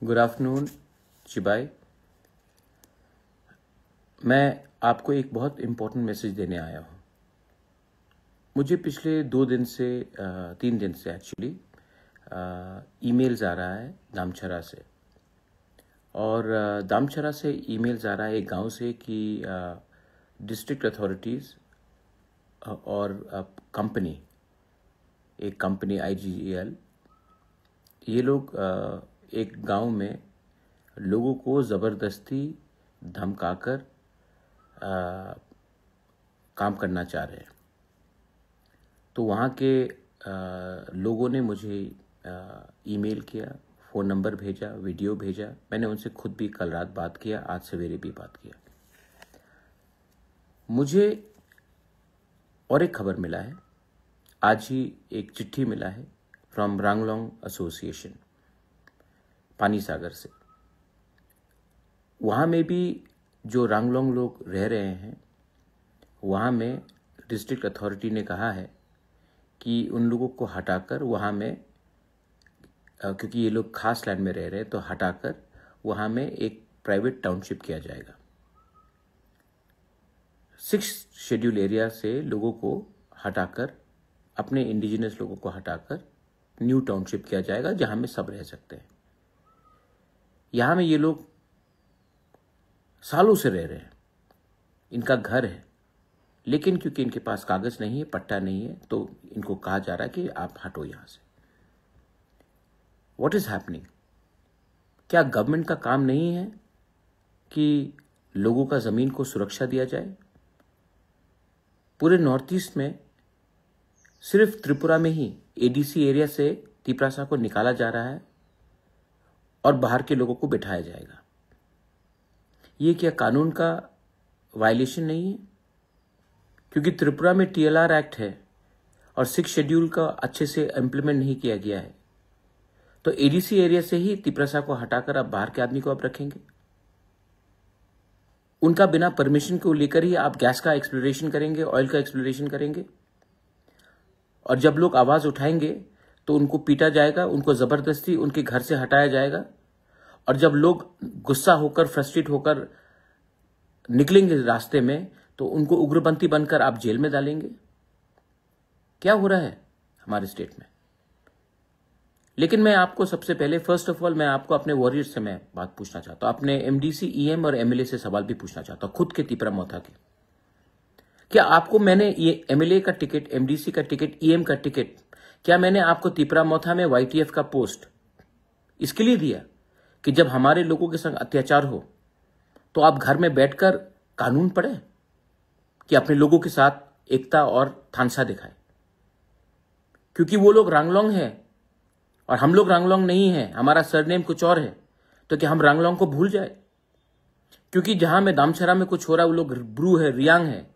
Good afternoon चिबाई। मैं आपको एक बहुत इम्पोर्टेंट मैसेज देने आया हूँ। मुझे पिछले 3 दिन से एक्चुअली ईमेल्स आ रहा है दामचरा से, और दामचरा से ईमेल्स आ रहा है एक गांव से कि डिस्ट्रिक्ट अथॉरिटीज़ और एक कंपनी IGL, ये लोग एक गांव में लोगों को ज़बरदस्ती धमकाकर काम करना चाह रहे हैं। तो वहाँ के लोगों ने मुझे ईमेल किया, फ़ोन नंबर भेजा, वीडियो भेजा। मैंने उनसे खुद भी कल रात बात किया, आज सवेरे भी बात किया। मुझे और एक खबर मिला है, आज ही एक चिट्ठी मिला है फ्रॉम रांगलोंग एसोसिएशन पानी सागर से। वहाँ में भी जो रांगलोंग लोग रह रहे हैं, वहाँ में डिस्ट्रिक्ट अथॉरिटी ने कहा है कि उन लोगों को हटाकर वहाँ में, क्योंकि ये लोग खास लैंड में रह रहे हैं, तो हटाकर वहाँ में एक प्राइवेट टाउनशिप किया जाएगा। 6 शेड्यूल एरिया से लोगों को हटाकर, अपने इंडिजिनस लोगों को हटाकर न्यू टाउनशिप किया जाएगा, जहाँ में सब रह सकते हैं। यहाँ में ये लोग सालों से रह रहे हैं, इनका घर है, लेकिन क्योंकि इनके पास कागज नहीं है, पट्टा नहीं है, तो इनको कहा जा रहा है कि आप हटो यहां से। What is happening? क्या गवर्नमेंट का काम नहीं है कि लोगों का जमीन को सुरक्षा दिया जाए? पूरे नॉर्थ ईस्ट में सिर्फ त्रिपुरा में ही ADC एरिया से तिपरासा को निकाला जा रहा है और बाहर के लोगों को बिठाया जाएगा। ये क्या कानून का वायलेशन नहीं है? क्योंकि त्रिपुरा में TLR एक्ट है और 6 शेड्यूल का अच्छे से इम्प्लीमेंट नहीं किया गया है, तो ADC एरिया से ही तिपरासा को हटाकर आप बाहर के आदमी को आप रखेंगे। उनका बिना परमिशन को लेकर ही आप गैस का एक्सप्लोरेशन करेंगे, ऑयल का एक्सप्लोरेशन करेंगे, और जब लोग आवाज उठाएंगे तो उनको पीटा जाएगा, उनको जबरदस्ती उनके घर से हटाया जाएगा, और जब लोग गुस्सा होकर, फ्रस्ट्रेट होकर निकलेंगे रास्ते में, तो उनको उग्रपंथी बनकर आप जेल में डालेंगे। क्या हो रहा है हमारे स्टेट में? लेकिन मैं आपको सबसे पहले, फर्स्ट ऑफ ऑल, मैं आपको अपने वॉरियर्स से मैं बात पूछना चाहता हूं, अपने MDC, EM और MLA से सवाल भी पूछना चाहता हूं, खुद के तिपरामोथा के। क्या आपको मैंने ये MLA का टिकट, MDC का टिकट, EM का टिकट, क्या मैंने आपको तिपरामोथा में YTF का पोस्ट इसके लिए दिया कि जब हमारे लोगों के संग अत्याचार हो तो आप घर में बैठकर कानून पढ़े, कि अपने लोगों के साथ एकता और थानसा दिखाए? क्योंकि वो लोग रांगलोंग है और हम लोग रांगलोंग नहीं है, हमारा सरनेम कुछ और है, तो क्या हम रांगलोंग को भूल जाए? क्योंकि जहां में दामचरा में कुछ हो रहा है, वो लोग ब्रू है, रियांग है,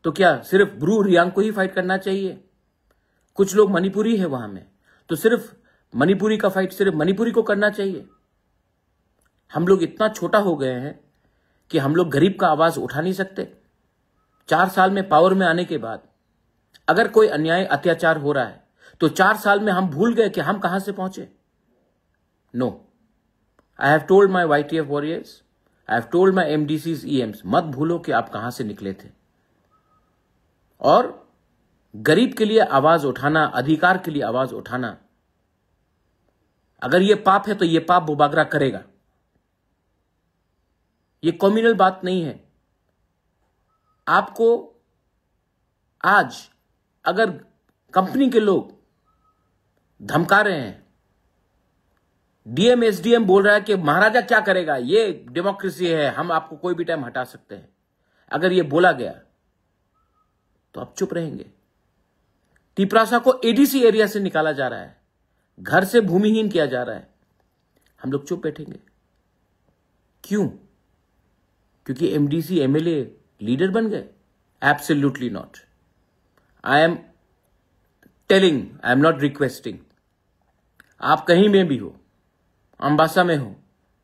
तो क्या सिर्फ ब्रू रियांग को ही फाइट करना चाहिए? कुछ लोग मणिपुरी है वहां में, तो सिर्फ मणिपुरी का फाइट सिर्फ मणिपुरी को करना चाहिए? हम लोग इतना छोटा हो गए हैं कि हम लोग गरीब का आवाज उठा नहीं सकते। 4 साल में पावर में आने के बाद अगर कोई अन्याय, अत्याचार हो रहा है, तो 4 साल में हम भूल गए कि हम कहां से पहुंचे? No, I have told my YTF warriors, I have told my MDCs, EMs, मत भूलो कि आप कहां से निकले थे। और गरीब के लिए आवाज उठाना, अधिकार के लिए आवाज उठाना, अगर यह पाप है तो यह पाप बुबागरा करेगा। यह कम्युनल बात नहीं है। आपको आज अगर कंपनी के लोग धमका रहे हैं, DM SDM बोल रहा है कि महाराजा क्या करेगा, ये डेमोक्रेसी है, हम आपको कोई भी टाइम हटा सकते हैं, अगर ये बोला गया तो आप चुप रहेंगे? तिपरासा को ADC एरिया से निकाला जा रहा है, घर से भूमिहीन किया जा रहा है, हम लोग चुप बैठेंगे? क्यों? क्योंकि MDC MLA लीडर बन गए? Absolutely not. I am telling, I am not requesting. आप कहीं में भी हो, अंबासा में हो,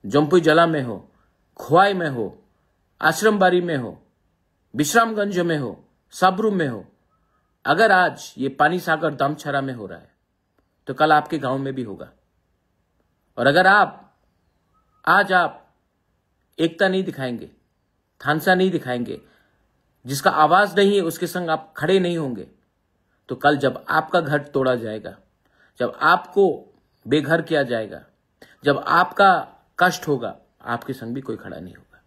जम्पुई जला में हो, खोवाई में हो, आश्रमबाड़ी में हो, विश्रामगंज में हो, साबरू में हो, अगर आज ये पानी सागर दामचरा में हो रहा है, तो कल आपके गांव में भी होगा। और अगर आप आज आप एकता नहीं दिखाएंगे, थानसा नहीं दिखाएंगे, जिसका आवाज नहीं है उसके संग आप खड़े नहीं होंगे, तो कल जब आपका घर तोड़ा जाएगा, जब आपको बेघर किया जाएगा, जब आपका कष्ट होगा, आपके संग भी कोई खड़ा नहीं होगा।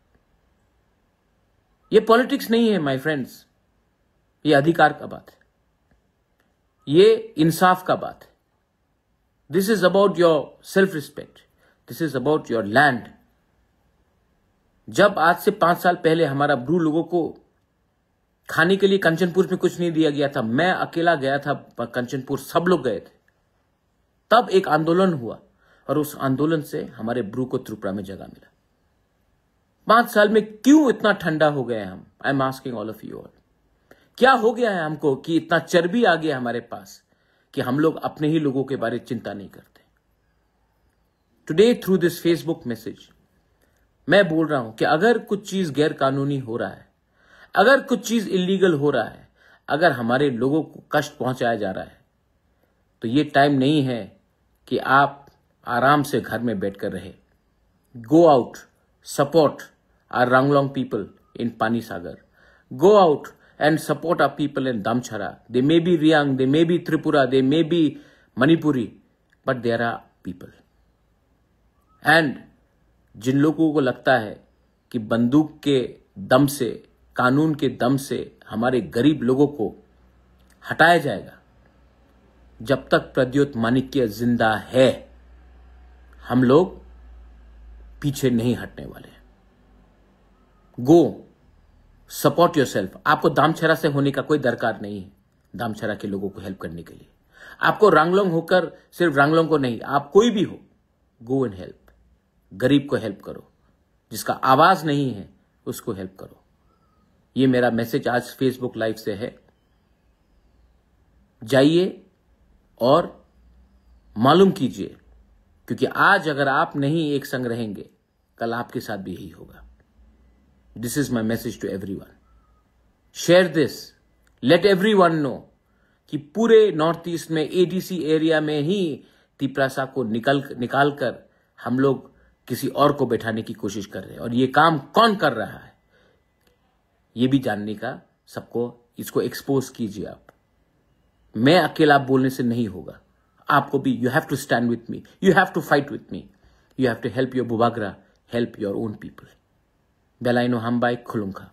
ये पॉलिटिक्स नहीं है माय फ्रेंड्स, ये अधिकार का बात है, ये इंसाफ का बात है। This is about your self respect, this is about your land. जब आज से 5 साल पहले हमारा ब्रू लोगों को खाने के लिए कंचनपुर में कुछ नहीं दिया गया था, मैं अकेला गया था कंचनपुर, सब लोग गए थे, तब एक आंदोलन हुआ और उस आंदोलन से हमारे ब्रू को त्रिपुरा में जगह मिला। 5 साल में क्यों इतना ठंडा हो गए हम? I am asking all of you all, क्या हो गया है हमको कि इतना चर्बी आ गया हमारे पास कि हम लोग अपने ही लोगों के बारे में चिंता नहीं करते? Today through this Facebook message मैं बोल रहा हूं कि अगर कुछ चीज गैर कानूनी हो रहा है, अगर कुछ चीज इलीगल हो रहा है, अगर हमारे लोगों को कष्ट पहुंचाया जा रहा है, तो ये टाइम नहीं है कि आप आराम से घर में बैठकर रहे। Go out, support our Ranglong people in Pani Sagar, go out and support our people in Damchara. They may be Riang, they may be Tripura, they may be Manipuri, but there are people. And जिन लोगों को लगता है कि बंदूक के दम से, कानून के दम से हमारे गरीब लोगों को हटाया जाएगा, जब तक प्रद्योत माणिक्य जिंदा है, हम लोग पीछे नहीं हटने वाले। गो सपोर्ट योरसेल्फ। आपको दामछरा से होने का कोई दरकार नहीं है दामछरा के लोगों को हेल्प करने के लिए। आपको रंगलोंग होकर सिर्फ रंगलोंग को नहीं, आप कोई भी हो, गो एंड हेल्प। गरीब को हेल्प करो, जिसका आवाज नहीं है उसको हेल्प करो। ये मेरा मैसेज आज फेसबुक लाइव से है। जाइए और मालूम कीजिए, क्योंकि आज अगर आप नहीं एक संग रहेंगे, कल आपके साथ भी यही होगा। This is my message to everyone. Share this. Let everyone know कि पूरे नॉर्थ ईस्ट में एडीसी एरिया में ही तिपरासा को निकाल कर हम लोग किसी और को बैठाने की कोशिश कर रहे हैं, और ये काम कौन कर रहा है ये भी जानने का सबको, इसको एक्सपोज कीजिए आप। मैं अकेला बोलने से नहीं होगा, आपको भी you have to stand with me, you have to fight with me, you have to help your बुबागरा, help your own people. Belaino Hambai Khulunka.